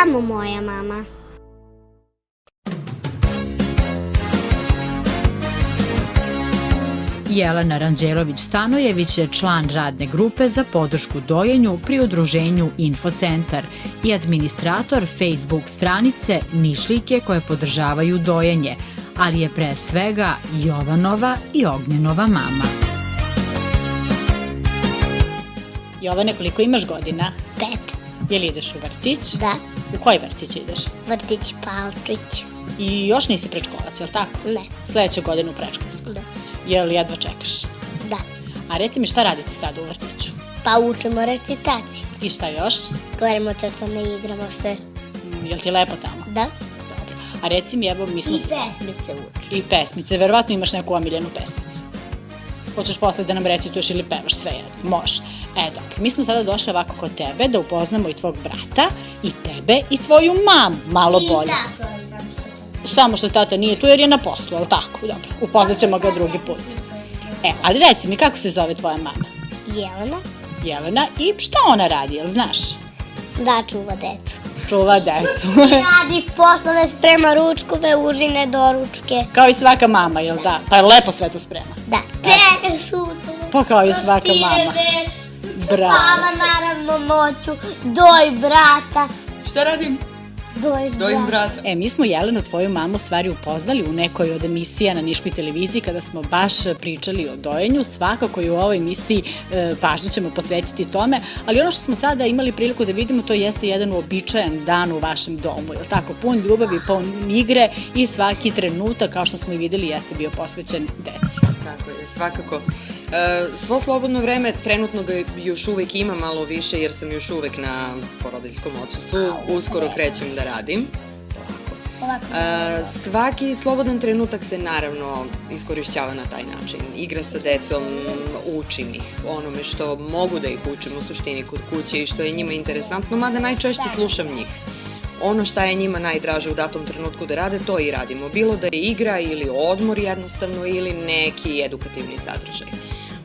samo moja mama. Jelena Ranđelović-Stanojević je član radne grupe za podršku dojenju pri udruženju Infocentar i administrator Facebook stranice Nišlijke koje podržavaju dojenje, ali je pre svega Jovanova i Ognjenova mama. Jovane, koliko imaš godina? 5. Jel ideš u vrtić? Da. U koji vrtić ideš? Vrtić Palčić. I još nisi predškolac, je li tako? Ne. Sledeću godinu predškolsku? Da. Jel jedva čekaš? Da. A reci mi, šta radite sad u vrtiću? Pa učimo recitaciju. I šta još? Gledamo crtane i igramo se. Jel ti lepo tamo? Da. Dobro. A reci mi, evo, mi smo... I pesmice učimo. I pesmice. Verovatno imaš neku omiljenu pesmicu. Hoćeš posle da nam recituješ ili pevaš, sve jedno. Može. Dobro. Mi smo sada došli ovako kod tebe da upoznamo i tvog brata, i tebe, i tvoju mamu. Malo bolje. I tako je Samo što tata nije tu jer je na poslu, ali tako? Dobro. Upoznaćemo ga drugi put. Ali reci mi, kako se zove tvoja mama? Jelena. Jelena. I šta ona radi, jel znaš? Da, čuva decu. Čuva decu. Radi poslove, sprema ručkove, užine, doručke. Kao i svaka mama, jel da? Pa je lepo sve to sprema. Da. Presude. Pa kao i svaka mama. Bravo. Spava naravno noću. Doj brata. Šta radim? Dojim brata. Mi smo Jelenu, tvoju mamu, stvari upoznali u nekoj od emisija na Niškoj televiziji kada smo baš pričali o dojenju. Svakako i u ovoj emisiji pažnju ćemo posvetiti tome, ali ono što smo sada imali priliku da vidimo, to jeste jedan uobičajen dan u vašem domu, je li tako? Pun ljubavi, pun igre i svaki trenutak, kao što smo i videli, jeste bio posvećen deci. Tako je, svakako. Svo slobodno vreme, trenutno ga još uvek ima malo više jer sam još uvek na porodiljskom odsustvu, uskoro krećem da radim. Svaki slobodan trenutak se naravno iskorišćava na taj način. Igra sa decom, učim ih onome što mogu da ih učim u suštini kod kuće i što je njima interesantno, mada najčešće slušam njih. Ono šta je njima najdraže u datom trenutku da rade, to i radimo. Bilo da je igra ili odmor jednostavno ili neki edukativni sadržaj.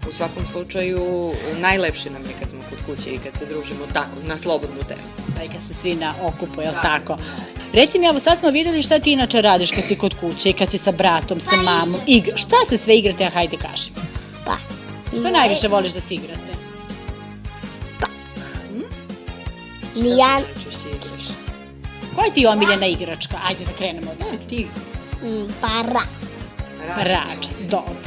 U svakom slučaju, najlepše nam je kad smo kod kuće i kad se družimo tako, na slobodnu temu. Da i kad se svi na okupu, je li tako? Reci mi, evo sad smo videli šta ti inače radiš kad si kod kuće i kad si sa bratom, sa mamom. Šta se sve igrate, a hajde kaži. Pa. Što najviše voliš da se igrate? Pa. Šta se najčešće igraš? Koja je ti omiljena igračka? Ajde da krenemo od Ti. Pa Rađa, dobro.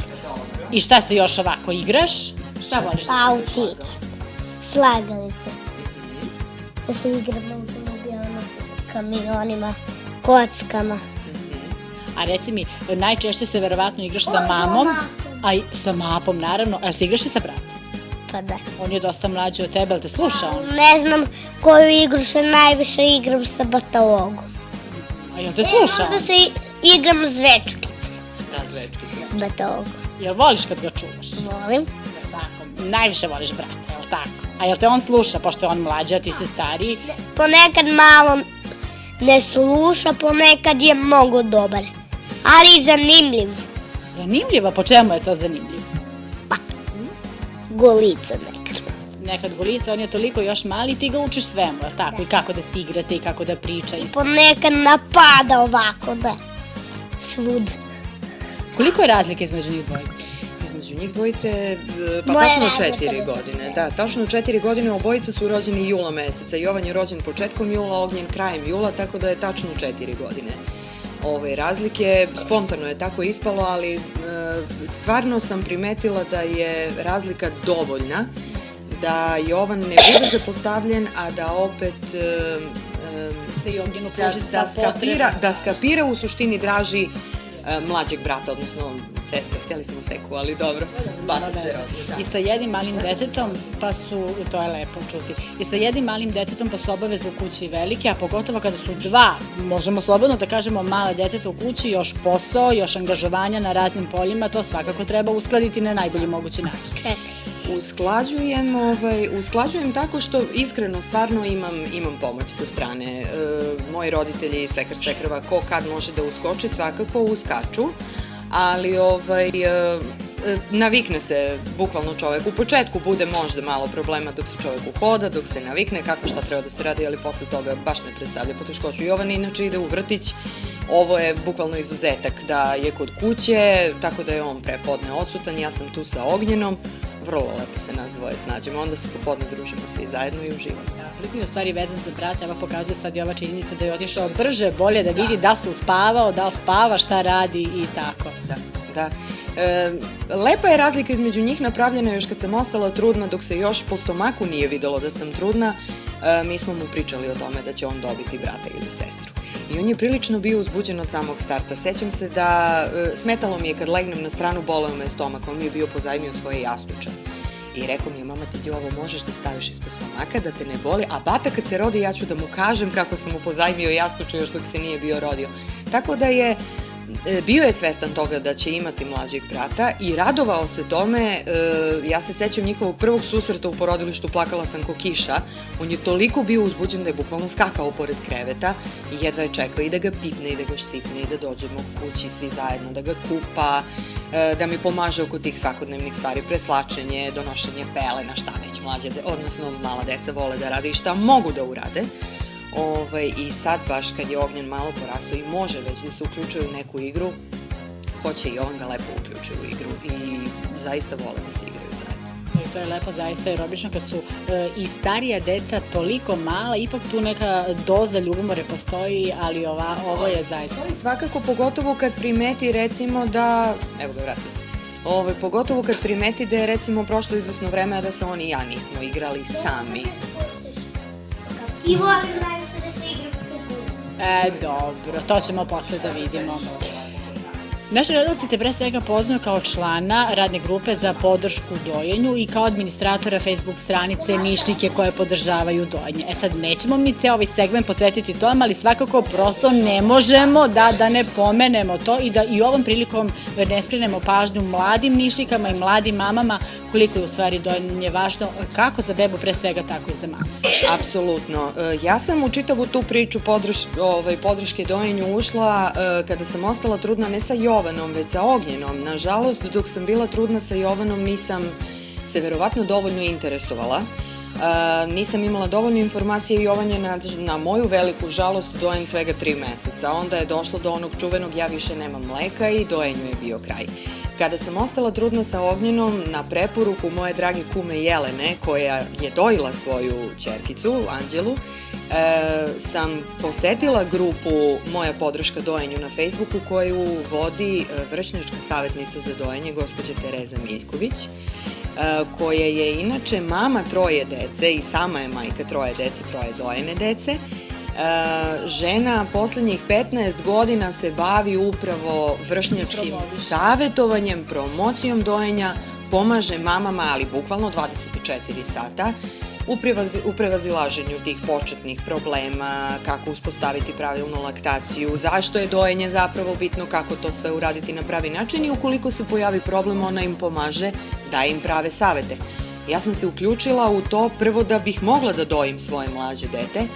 I šta se još ovako igraš? Šta voliš? Autić. Slagalice. Da se igramo automobilima, kamionima, kockama. A reci mi, najčešće se verovatno igraš sa mamom, a i sa mapom naravno, a se igraš i sa bratom? Pa da. On je dosta mlađi od tebe, ali te sluša on? Ne znam koju igru se najviše igram sa batalogom. A i on te sluša? Možda se igram zvečkice. Šta zvečkice? Batalog. Jel voliš kad ga čuvaš? Volim. Tako, najviše voliš brata, jel tako? A jel te on sluša, pošto je on mlađi, a ti si stariji? Ponekad malo ne sluša, ponekad je mnogo dobar. Ali i zanimljiv. Zanimljivo? Po čemu je to zanimljivo? Golica nekad. Nekad golica, on je toliko još mali i ti ga učiš svemu, jel tako? I kako da se igrate i kako da priča. Ponekad napada ovako, da. Svud. Koliko je razlike između njih dvojice? Između njih dvojice, pa Moja tačno razlika 4 godine. Da, tačno 4 godine, obojica su rođeni jula meseca. Jovan je rođen početkom jula, Ognjen krajem jula, tako da je tačno 4 godine. Razlike, spontano je tako ispalo, ali stvarno sam primetila da je razlika dovoljna, da Jovan ne bude zapostavljen, a da opet Se i Ognjenu pruži sa potrebom. da skapira u suštini draži mlađeg brata, odnosno sestre. Htjeli smo seku, ali dobro. I sa jednim malim detetom, pa su, to je lepo čuti, i sa jednim malim detetom pa su obaveze u kući velike, a pogotovo kada su dva, možemo slobodno da kažemo, mala deteta u kući, još posao, još angažovanja na raznim poljima, to svakako treba uskladiti na najbolji mogući način. Usklađujem tako što iskreno stvarno imam pomoć sa strane. Moji roditelji i svekar svekrva, ko kad može da uskoči, svakako uskaču, ali navikne se bukvalno čovek. U početku bude možda malo problema dok se čovek uhoda, dok se navikne kako šta treba da se radi, ali posle toga baš ne predstavlja poteškoću. Jovan inače ide u vrtić, ovo je bukvalno izuzetak da je kod kuće, tako da je on prepodne odsutan, ja sam tu sa Ognjenom, vrlo lepo se nas dvoje snađemo, onda se popodne družimo svi zajedno i uživamo. Koliko je u stvari vezan za brata, evo pokazuje sad i ova činjenica da je otišao brže, bolje da vidi da se uspavao, da li spava, šta radi i tako. Da. Lepa je razlika između njih napravljena još kad sam ostala trudna, dok se još po stomaku nije videlo da sam trudna, mi smo mu pričali o tome da će on dobiti brata ili sestru. I on je prilično bio uzbuđen od samog starta. Sećam se da smetalo mi je kad legnem na stranu, boleo me stomak, on mi je bio pozajmio svoje jastuče. I rekao mi je, mama, ti ovo možeš da staviš ispod stomaka, da te ne boli, a bata kad se rodi ja ću da mu kažem kako sam mu pozajmio jastuče još dok se nije bio rodio. Tako da je bio je svestan toga da će imati mlađeg brata i radovao se tome. Ja se sećam njihovog prvog susreta u porodilištu, plakala sam ko kiša. On je toliko bio uzbuđen da je bukvalno skakao pored kreveta i jedva je čekao i da ga pipne i da ga štipne i da dođemo kući svi zajedno, da ga kupa, da mi pomaže oko tih svakodnevnih stvari, preslačenje, donošenje pelena, šta već mlađe, odnosno mala deca vole da rade i šta mogu da urade. I sad baš kad je Ognjen malo porasao i može već da se uključuje u neku igru, hoće i on ga lepo uključuje u igru i zaista vole da se igraju zajedno. I to je lepo zaista, jer obično kad su i starija deca toliko mala, ipak tu neka doza ljubomore postoji, ali ovo je zaista. Svakako, pogotovo kad primeti recimo da, evo ga, vratio se, pogotovo kad primeti da je recimo prošlo izvesno vreme, a da se on i ja nismo igrali sami. I volim najviše da se igram futbolu. Dobro, to ćemo posle da vidimo. Naši gledalci te pre svega poznaju kao člana radne grupe za podršku dojenju i kao administratora Facebook stranice Mišljike koje podržavaju dojenje. Sad, nećemo mi ceo ovaj segment posvetiti tom, ali svakako prosto ne možemo da ne pomenemo to i da i ovom prilikom ne skrenemo pažnju mladim Nišlikama i mladim mamama koliko je u stvari dojenje važno, kako za bebu pre svega, tako i za mamu. Apsolutno. Ja sam u čitavu tu priču podrške dojenju ušla kada sam ostala trudna ne sa Jovanom, već sa Ognjenom. Nažalost, dok sam bila trudna sa Jovanom nisam se verovatno dovoljno interesovala. Nisam imala dovoljno informacije i Jovan je na moju veliku žalost dojen svega 3 meseca. Onda je došlo do onog čuvenog ja više nemam mleka i dojenju je bio kraj. Kada sam ostala trudna sa Ognjenom, na preporuku moje drage kume Jelene, koja je dojila svoju ćerkicu, Anđelu, sam posetila grupu Moja podrška dojenju na Facebooku koju vodi vršnjačka savjetnica za dojenje, gospođa Tereza Miljković, koja je inače mama 3 dece i sama je majka 3 dece, 3 dojene dece. Žena poslednjih 15 godina se bavi upravo vršnjačkim savjetovanjem, promocijom dojenja, pomaže mamama, ali bukvalno 24 sata, u prevazilaženju tih početnih problema, kako uspostaviti pravilnu laktaciju, zašto je dojenje zapravo bitno, kako to sve uraditi na pravi način i ukoliko se pojavi problem, ona im pomaže, daje im prave savete. Ja sam se uključila u to prvo da bih mogla da dojim svoje mlađe dete,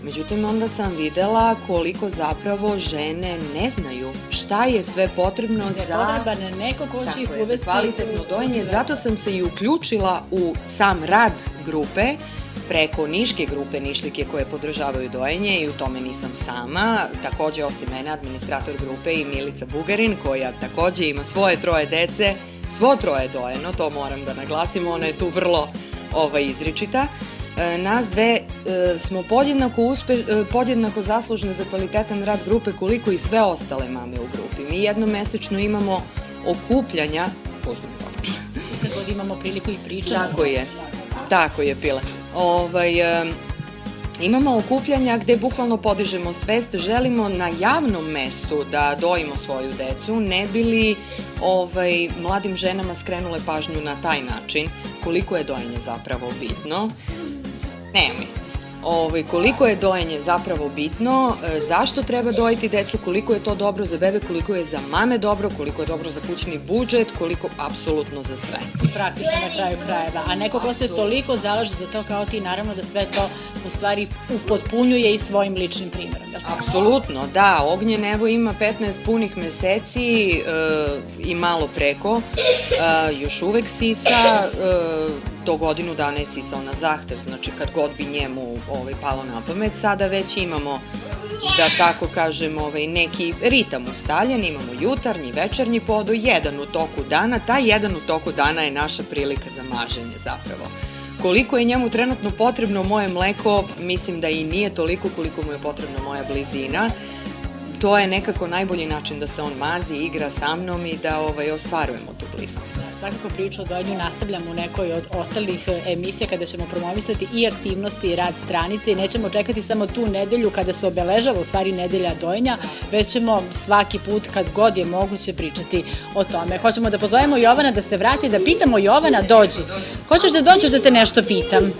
međutim onda sam videla koliko zapravo žene ne znaju šta je sve potrebno za kvalitetno dojenje. Zato sam se i uključila u sam rad grupe preko Niške grupe Nišlike koje podržavaju dojenje i u tome nisam sama. Takođe, osim mene, administrator grupe i Milica Bugarin koja takođe ima svoje 3 dece, svo 3 dojeno, to moram da naglasim, ona je tu vrlo izričita. Nas dve smo podjednako zaslužne za kvalitetan rad grupe koliko i sve ostale mame u grupi. Mi jednomesečno imamo okupljanja, pustim poruču. Kad god imamo priliku i pričamo. Tako je, Pile. Imamo okupljanja gde bukvalno podižemo svest, želimo na javnom mestu da dojimo svoju decu, ne bi li mladim ženama skrenule pažnju na taj način, koliko je dojenje zapravo bitno. Nemoj. Koliko je dojenje zapravo bitno, zašto treba dojiti decu, koliko je to dobro za bebe, koliko je za mame dobro, koliko je dobro za kućni budžet, koliko apsolutno za sve. I praktično na kraju krajeva. A neko ko se toliko zalaže za to kao ti, naravno da sve to u stvari upotpunjuje i svojim ličnim primjerom. Apsolutno, da. Ognjen evo ima 15 punih meseci i malo preko. Još uvek sisa, do godinu dana je sisao na zahtev, znači kad god bi njemu palo na pamet. Sada već imamo, da tako kažem, neki ritam ustaljen, imamo jutarnji, večernji podoj, jedan u toku dana. Taj jedan u toku dana je naša prilika za maženje zapravo. Koliko je njemu trenutno potrebno moje mleko, mislim da i nije toliko koliko mu je potrebna moja blizina. To je nekako najbolji način da se on mazi, igra sa mnom i da ostvarujemo tu bliskost. Svakako priču o dojenju nastavljamo u nekoj od ostalih emisija kada ćemo promovisati i aktivnosti i rad stranice i nećemo čekati samo tu nedelju kada se obeležava u stvari nedelja dojenja, već ćemo svaki put kad god je moguće pričati o tome. Hoćemo da pozovemo Jovana da se vrati, da pitamo Jovana, dođi. Hoćeš da dođeš da te nešto pitam?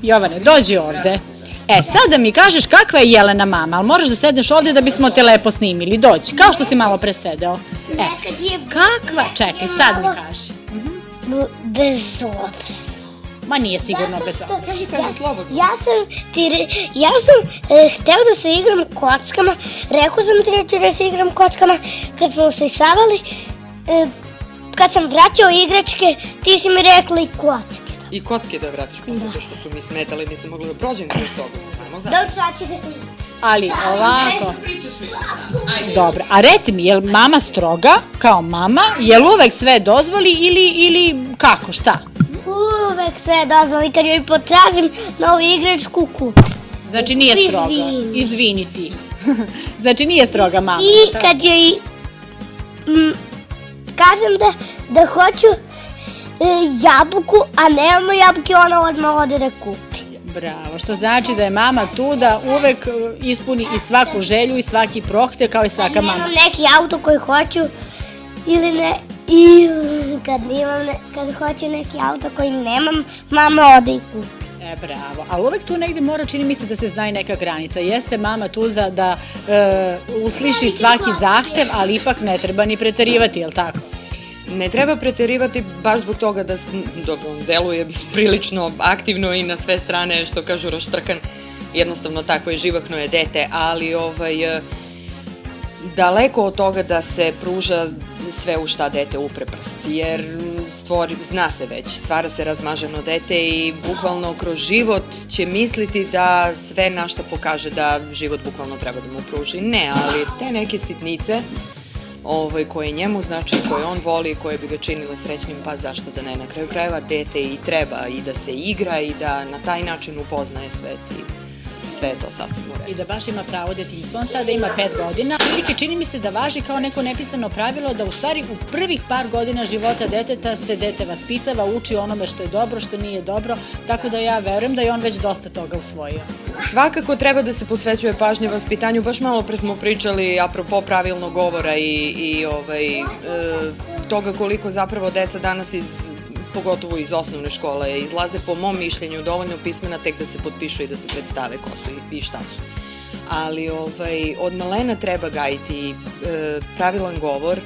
Jovane, dođi ovde. Sad da mi kažeš kakva je Jelena mama, ali moraš da sedneš ovde da bismo te lepo snimili, dođi, kao što si malo presedeo. Kakva, čekaj, sad mi kaži. Bezobrazno. Ma nije sigurno bezobrazno. Kaži slobodno. Ja sam hteo da se igram kockama, rekao sam ti da ću da se igram kockama, kad smo se savali, kad sam vraćao igračke, ti si mi rekli kocke. I kocke da vratiš, pa zato što su mi smetali, nisam mogla da prođem kroz sobu, samo za... Dobro, sad ću da se... Ali ovako... Dobro, a reci mi, je li mama stroga, kao mama, je li uvek sve dozvoli ili kako, šta? Uvek sve dozvoli, kad joj potražim novu igračku kupu. Znači nije stroga, izvini ti. Znači nije stroga mama. I kad joj kažem da hoću jabuku, a nemamo jabuke, ona odmah ode da kupi. Bravo, što znači da je mama tu da uvek ispuni i svaku želju i svaki prohte kao i svaka mama. Nemam neki auto koji hoću ili ne, i kad hoću neki auto koji nemam, mama ode i kupi. Bravo, ali uvek tu negde mora, čini mi se da se zna i neka granica. Jeste mama tu da usliši svaki zahtev, ali ipak ne treba ni preterivati, je li tako? Ne treba preterivati baš zbog toga da deluje prilično aktivno i na sve strane, što kažu, raštrkan. Jednostavno takvo je, živahno je dete, ali daleko od toga da se pruža sve u šta dete upre prst, jer zna se već, stvara se razmaženo dete i bukvalno kroz život će misliti da sve na šta pokaže da život bukvalno treba da mu pruži. Ne, ali te neke sitnice koje njemu znači, koje on voli, koje bi ga činile srećnim, pa zašto da ne, na kraju krajeva dete i treba i da se igra i da na taj način upoznaje svet i sve je to sasvim u redu. I da baš ima pravo detinjstvo. On sada ima 5 godina. Čini mi se da važi kao neko nepisano pravilo da u stvari u prvih par godina života deteta se dete vaspitava, uči onome što je dobro, što nije dobro, tako da ja verujem da je on već dosta toga usvojio. Svakako treba da se posvećuje pažnje vaspitanju, baš malo pre smo pričali apropo pravilnog govora i toga koliko zapravo deca danas pogotovo iz osnovne škole, izlaze po mom mišljenju dovoljno pismena tek da se potpišu i da se predstave ko su i šta su. Ali od malena treba gajiti pravilan govor,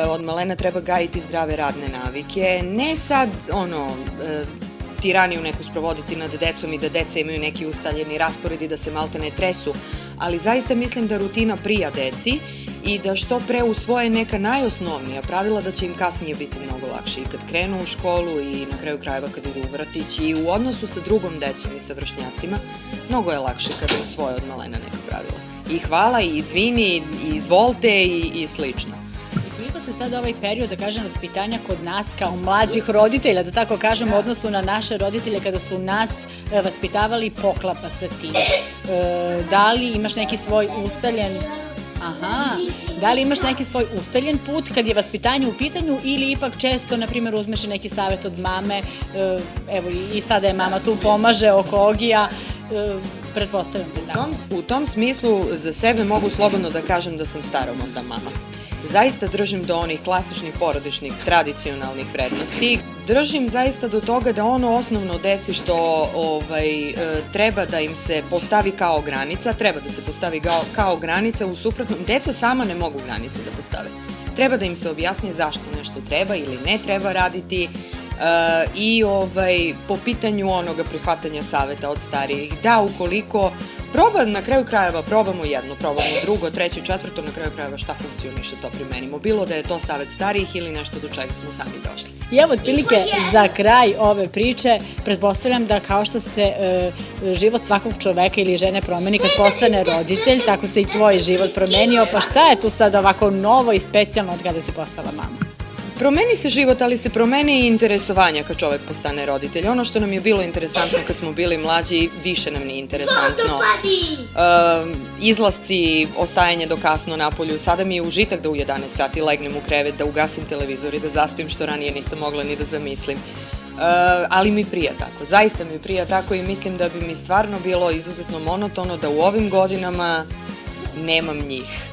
od malena treba gajiti zdrave radne navike, ne sad tiraniju neku sprovoditi nad decom i da deca imaju neki ustaljeni raspored i da se malte ne tresu, ali zaista mislim da rutina prija deci i da što pre usvoje neka najosnovnija pravila da će im kasnije biti mnogo lakše i kad krenu u školu i na kraju krajeva kad idu u vrtić i u odnosu sa drugom decom i sa vršnjacima, mnogo je lakše kada usvoje od malena neka pravila. I hvala, i izvini, i izvolte i slično. Koliko se sada ovaj period, da kažem, vaspitanja kod nas kao mlađih roditelja, da tako kažem, u odnosu na naše roditelje kada su nas vaspitavali, poklapa sa tim? Da li imaš neki svoj ustaljen... Da li imaš neki svoj ustaljen put kad je vaspitanje u pitanju ili ipak često, na primjer, uzmeš i neki savjet od mame, evo i sada je mama tu, pomaže oko Ogija, pretpostavljam te tako. U tom smislu za sebe mogu slobodno da kažem da sam staromodna mama. zaista držim do onih klasičnih porodičnih tradicionalnih vrednosti. Držim zaista do toga da ono osnovno deci što treba da im se postavi kao granica, treba da se postavi kao granica, u suprotnom, deca sama ne mogu granice da postave. Treba da im se objasni zašto nešto treba ili ne treba raditi, i po pitanju onoga prihvatanja saveta od starijih, da ukoliko na kraju krajeva probamo jedno, probamo drugo, treće, četvrto, na kraju krajeva šta funkcioniše, to primenimo. Bilo da je to savet starijih ili nešto do čega smo sami došli. I evo, otprilike, za kraj ove priče, pretpostavljam da kao što se život svakog čoveka ili žene promeni kad postane roditelj, tako se i tvoj život promenio, pa šta je tu sad ovako novo i specijalno od kada si postala mama? Promeni se život, ali se promene i interesovanja kad čovek postane roditelj. Ono što nam je bilo interesantno kad smo bili mlađi, više nam nije interesantno. Izlasci, ostajanje do kasno napolju, sada mi je užitak da u 11 sati legnem u krevet, da ugasim televizor i da zaspim, što ranije nisam mogla ni da zamislim. Ali mi prija tako, zaista mi prija tako i mislim da bi mi stvarno bilo izuzetno monotono da u ovim godinama nemam njih.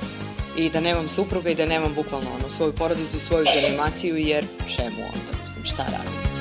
I da nemam supruga i da nemam bukvalno svoju porodicu i svoju zanimaciju, jer čemu onda, mislim, šta radim?